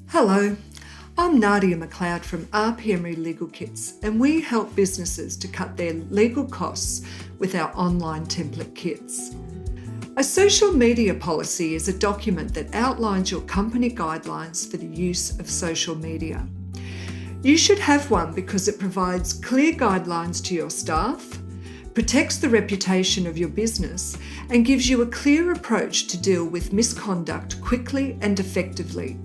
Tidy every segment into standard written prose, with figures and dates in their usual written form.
Hello, I'm Nadia McLeod from Emery Legal Kits, and we help businesses to cut their legal costs with our online template kits. A social media policy is a document that outlines your company guidelines for the use of social media. You should have one because it provides clear guidelines to your staff, protects the reputation of your business, and gives you a clear approach to deal with misconduct quickly and effectively.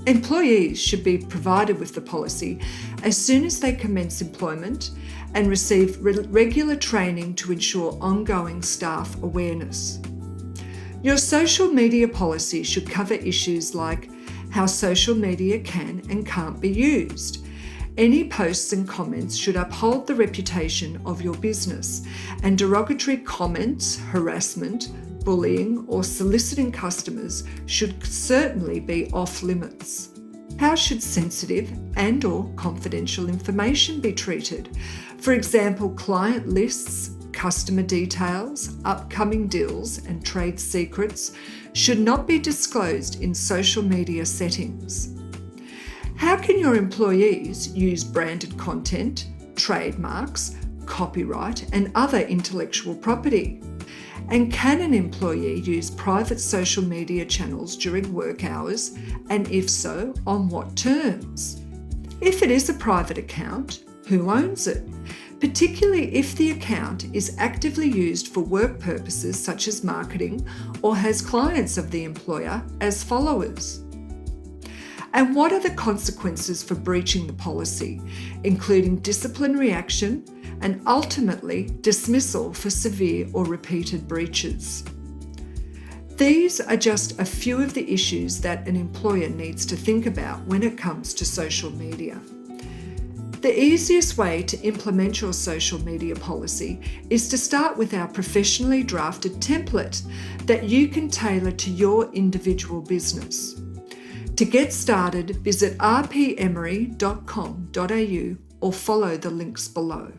Employees should be provided with the policy as soon as they commence employment and receive regular training to ensure ongoing staff awareness. Your social media policy should cover issues like how social media can and can't be used. Any posts and comments should uphold the reputation of your business, and derogatory comments, harassment, bullying, or soliciting customers should certainly be off limits. How should sensitive and/or confidential information be treated? For example, client lists, customer details, upcoming deals, and trade secrets should not be disclosed in social media settings. How can your employees use branded content, trademarks, copyright, and other intellectual property? And can an employee use private social media channels during work hours, and if so, on what terms? If it is a private account, who owns it? Particularly if the account is actively used for work purposes such as marketing or has clients of the employer as followers. And what are the consequences for breaching the policy, including disciplinary action and ultimately dismissal for severe or repeated breaches? These are just a few of the issues that an employer needs to think about when it comes to social media. The easiest way to implement your social media policy is to start with our professionally drafted template that you can tailor to your individual business. To get started, visit rpemery.com.au or follow the links below.